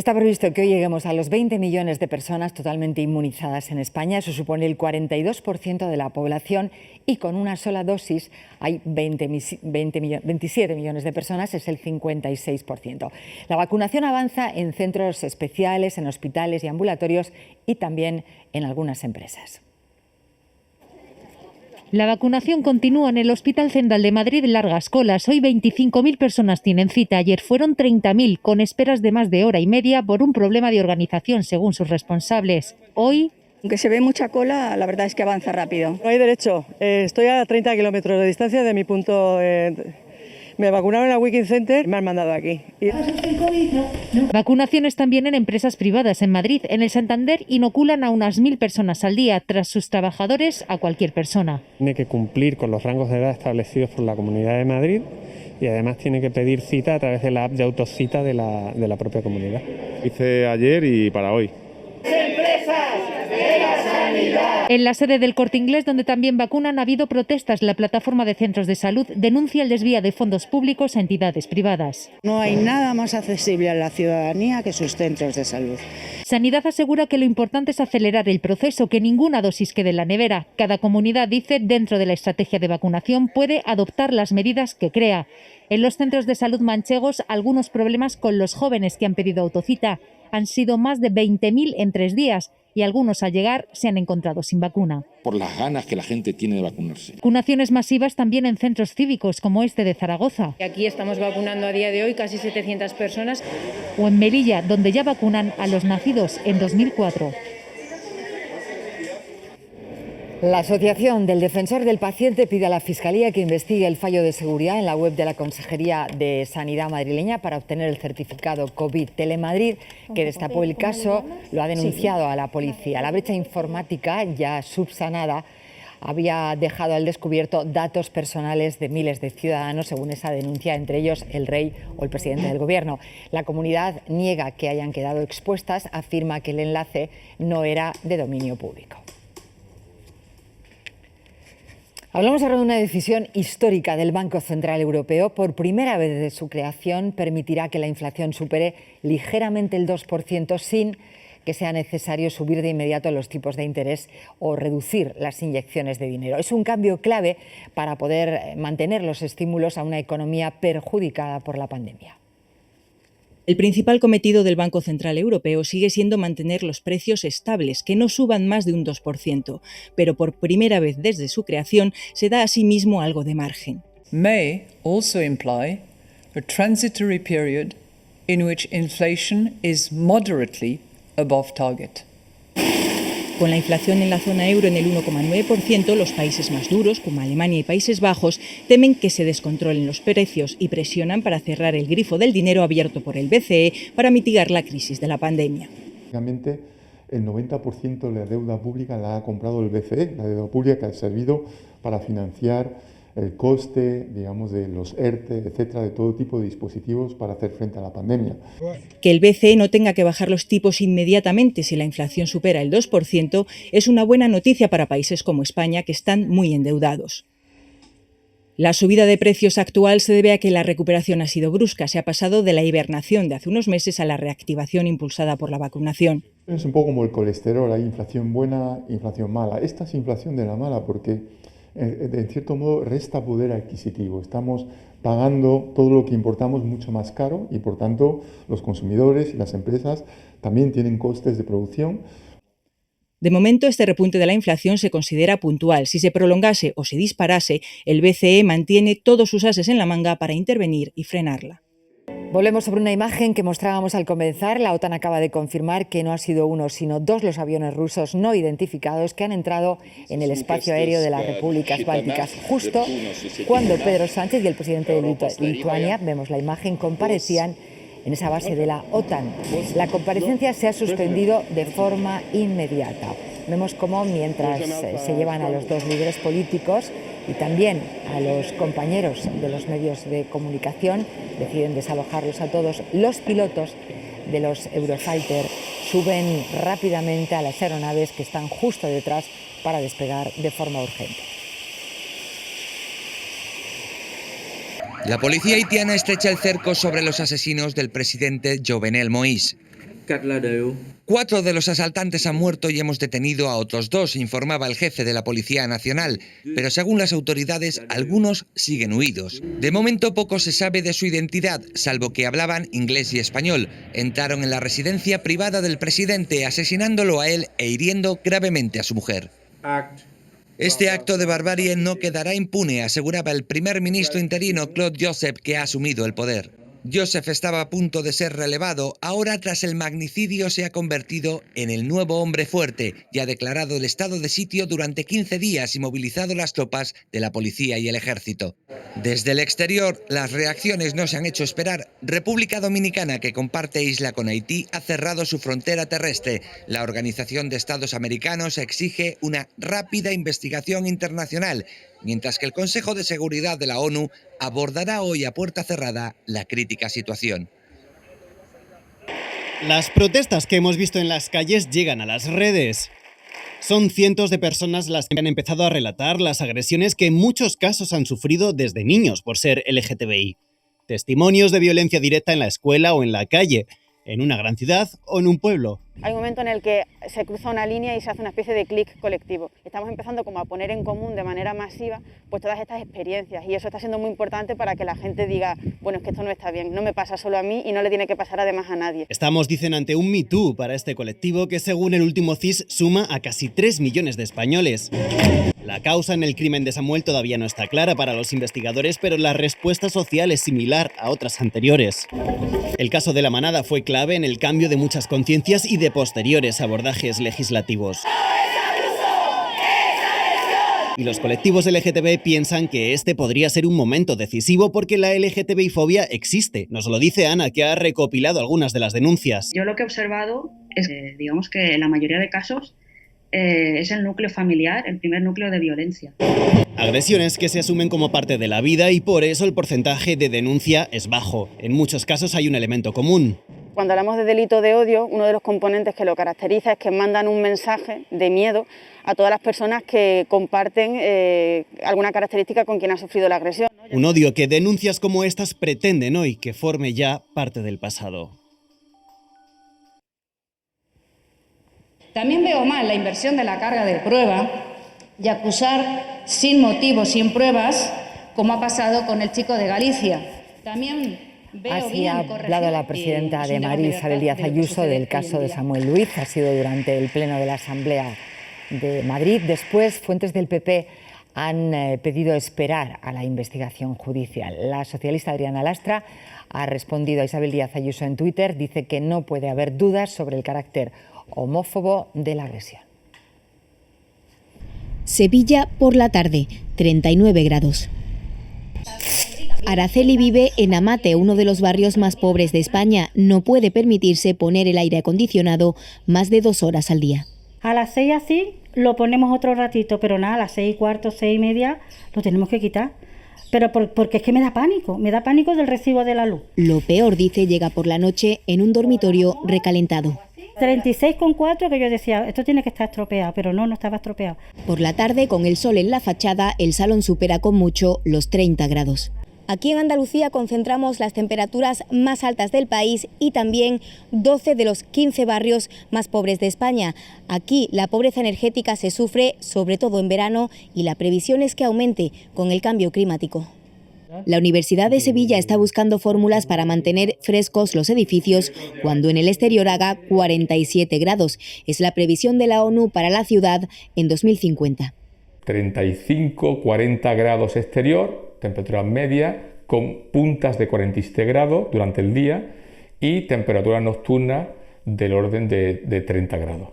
Está previsto que hoy lleguemos a los 20 millones de personas totalmente inmunizadas en España. Eso supone el 42% de la población y con una sola dosis hay 27 millones de personas, es el 56%. La vacunación avanza en centros especiales, en hospitales y ambulatorios y también en algunas empresas. La vacunación continúa en el Hospital Central de Madrid, largas colas. Hoy 25.000 personas tienen cita. Ayer fueron 30.000, con esperas de más de hora y media por un problema de organización, según sus responsables. Hoy, aunque se ve mucha cola, la verdad es que avanza rápido. No hay derecho. Estoy a 30 kilómetros de distancia de mi punto. Me vacunaron en la Wiking Center y me han mandado aquí. Vacunaciones también en empresas privadas. En Madrid, en el Santander, inoculan a unas 1.000 personas al día. Tras sus trabajadores, a cualquier persona. Tiene que cumplir con los rangos de edad establecidos por la Comunidad de Madrid y además tiene que pedir cita a través de la app de autocita de la propia comunidad. Hice ayer y para hoy. En la sede del Corte Inglés, donde también vacunan, ha habido protestas. La plataforma de centros de salud denuncia el desvío de fondos públicos a entidades privadas. No hay nada más accesible a la ciudadanía que sus centros de salud. Sanidad asegura que lo importante es acelerar el proceso, que ninguna dosis quede en la nevera. Cada comunidad, dice, dentro de la estrategia de vacunación puede adoptar las medidas que crea. En los centros de salud manchegos, algunos problemas con los jóvenes que han pedido autocita. Han sido más de 20.000 en 3 días y algunos al llegar se han encontrado sin vacuna. Por las ganas que la gente tiene de vacunarse. Vacunaciones masivas también en centros cívicos como este de Zaragoza. Aquí estamos vacunando a día de hoy casi 700 personas. O en Melilla, donde ya vacunan a los nacidos en 2004. La Asociación del Defensor del Paciente pide a la Fiscalía que investigue el fallo de seguridad en la web de la Consejería de Sanidad madrileña para obtener el certificado COVID. Telemadrid, que destapó el caso, lo ha denunciado a la policía. La brecha informática, ya subsanada, había dejado al descubierto datos personales de miles de ciudadanos, según esa denuncia, entre ellos el rey o el presidente del gobierno. La comunidad niega que hayan quedado expuestas, afirma que el enlace no era de dominio público. Hablamos ahora de una decisión histórica del Banco Central Europeo. Por primera vez desde su creación permitirá que la inflación supere ligeramente el 2% sin que sea necesario subir de inmediato los tipos de interés o reducir las inyecciones de dinero. Es un cambio clave para poder mantener los estímulos a una economía perjudicada por la pandemia. El principal cometido del Banco Central Europeo sigue siendo mantener los precios estables, que no suban más de un 2%, pero por primera vez desde su creación se da a sí mismo algo de margen. May also imply a transitory period in which inflation is moderately above target. Con la inflación en la zona euro en el 1,9%, los países más duros, como Alemania y Países Bajos, temen que se descontrolen los precios y presionan para cerrar el grifo del dinero abierto por el BCE para mitigar la crisis de la pandemia. Realmente, el 90% de la deuda pública la ha comprado el BCE, la deuda pública que ha servido para financiar el coste, digamos, de los ERTE, etcétera, de todo tipo de dispositivos para hacer frente a la pandemia. Que el BCE no tenga que bajar los tipos inmediatamente si la inflación supera el 2% es una buena noticia para países como España, que están muy endeudados. La subida de precios actual se debe a que la recuperación ha sido brusca. Se ha pasado de la hibernación de hace unos meses a la reactivación impulsada por la vacunación. Es un poco como el colesterol, hay inflación buena, inflación mala. Esta es inflación de la mala porque en cierto modo resta poder adquisitivo. Estamos pagando todo lo que importamos mucho más caro y por tanto los consumidores y las empresas también tienen costes de producción. De momento, este repunte de la inflación se considera puntual. Si se prolongase o se disparase, el BCE mantiene todos sus ases en la manga para intervenir y frenarla. Volvemos sobre una imagen que mostrábamos al comenzar. La OTAN acaba de confirmar que no ha sido uno, sino 2 los aviones rusos no identificados que han entrado en el espacio aéreo de las repúblicas bálticas. Justo cuando Pedro Sánchez y el presidente de Lituania, vemos la imagen, comparecían en esa base de la OTAN. La comparecencia se ha suspendido de forma inmediata. Vemos cómo mientras se llevan a los 2 líderes políticos y también a los compañeros de los medios de comunicación, deciden desalojarlos a todos, los pilotos de los Eurofighter suben rápidamente a las aeronaves que están justo detrás para despegar de forma urgente. La policía haitiana estrecha el cerco sobre los asesinos del presidente Jovenel Moïse. 4 de los asaltantes han muerto y hemos detenido a otros 2, informaba el jefe de la Policía Nacional. Pero según las autoridades, algunos siguen huidos. De momento poco se sabe de su identidad, salvo que hablaban inglés y español. Entraron en la residencia privada del presidente, asesinándolo a él e hiriendo gravemente a su mujer. Este acto de barbarie no quedará impune, aseguraba el primer ministro interino Claude Joseph, que ha asumido el poder. Joseph estaba a punto de ser relevado, ahora tras el magnicidio se ha convertido en el nuevo hombre fuerte y ha declarado el estado de sitio durante 15 días y movilizado las tropas de la policía y el ejército. Desde el exterior, las reacciones no se han hecho esperar. República Dominicana, que comparte isla con Haití, ha cerrado su frontera terrestre. La Organización de Estados Americanos exige una rápida investigación internacional, mientras que el Consejo de Seguridad de la ONU abordará hoy a puerta cerrada la crítica situación. Las protestas que hemos visto en las calles llegan a las redes. Son cientos de personas las que han empezado a relatar las agresiones que en muchos casos han sufrido desde niños por ser LGTBI. Testimonios de violencia directa en la escuela o en la calle, en una gran ciudad o en un pueblo. Hay un momento en el que se cruza una línea y se hace una especie de clic colectivo. Estamos empezando como a poner en común de manera masiva pues todas estas experiencias, y eso está siendo muy importante para que la gente diga, bueno, es que esto no está bien, no me pasa solo a mí y no le tiene que pasar además a nadie. Estamos, dicen, ante un Me Too para este colectivo que, según el último CIS, suma a casi 3 millones de españoles. La causa en el crimen de Samuel todavía no está clara para los investigadores, pero la respuesta social es similar a otras anteriores. El caso de La Manada fue clave en el cambio de muchas conciencias y de posteriores abordajes legislativos. Y los colectivos LGTB piensan que este podría ser un momento decisivo porque la LGTBI-fobia existe. Nos lo dice Ana, que ha recopilado algunas de las denuncias. Yo lo que he observado es que, digamos que en la mayoría de casos es el núcleo familiar, el primer núcleo de violencia. Agresiones que se asumen como parte de la vida y por eso el porcentaje de denuncia es bajo. En muchos casos hay un elemento común. Cuando hablamos de delito de odio, uno de los componentes que lo caracteriza es que mandan un mensaje de miedo a todas las personas que comparten alguna característica con quien ha sufrido la agresión. Un odio que denuncias como estas pretenden hoy que forme ya parte del pasado. También veo mal la inversión de la carga de prueba y acusar sin motivos, sin pruebas, como ha pasado con el chico de Galicia. También así ha hablado la presidenta de Madrid, Isabel Díaz Ayuso, del caso de Samuel Luiz. Ha sido durante el pleno de la Asamblea de Madrid. Después, fuentes del PP han pedido esperar a la investigación judicial. La socialista Adriana Lastra ha respondido a Isabel Díaz Ayuso en Twitter. Dice que no puede haber dudas sobre el carácter homófobo de la agresión. Sevilla por la tarde, 39 grados. Araceli vive en Amate, uno de los barrios más pobres de España. No puede permitirse poner el aire acondicionado más de 2 horas al día. A las 6 así lo ponemos otro ratito, pero nada, a las 6:15, 6:30 lo tenemos que quitar. Pero porque es que me da pánico del recibo de la luz. Lo peor, dice, llega por la noche en un dormitorio recalentado. 36,4, que yo decía, esto tiene que estar estropeado, pero no estaba estropeado. Por la tarde, con el sol en la fachada, el salón supera con mucho los 30 grados. Aquí en Andalucía concentramos las temperaturas más altas del país y también 12 de los 15 barrios más pobres de España. Aquí la pobreza energética se sufre sobre todo en verano y la previsión es que aumente con el cambio climático. La Universidad de Sevilla está buscando fórmulas para mantener frescos los edificios cuando en el exterior haga 47 grados. Es la previsión de la ONU para la ciudad en 2050. 35-40 grados exterior, temperatura media, con puntas de 47 grados durante el día y temperatura nocturna del orden de 30 grados.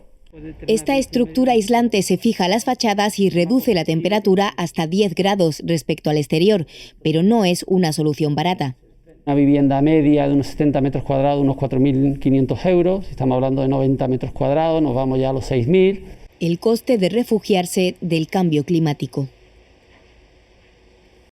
Esta estructura aislante se fija a las fachadas y reduce la temperatura hasta 10 grados respecto al exterior, pero no es una solución barata. Una vivienda media de unos 70 metros cuadrados, unos 4.500 euros. Si estamos hablando de 90 metros cuadrados, nos vamos ya a los 6.000. El coste de refugiarse del cambio climático.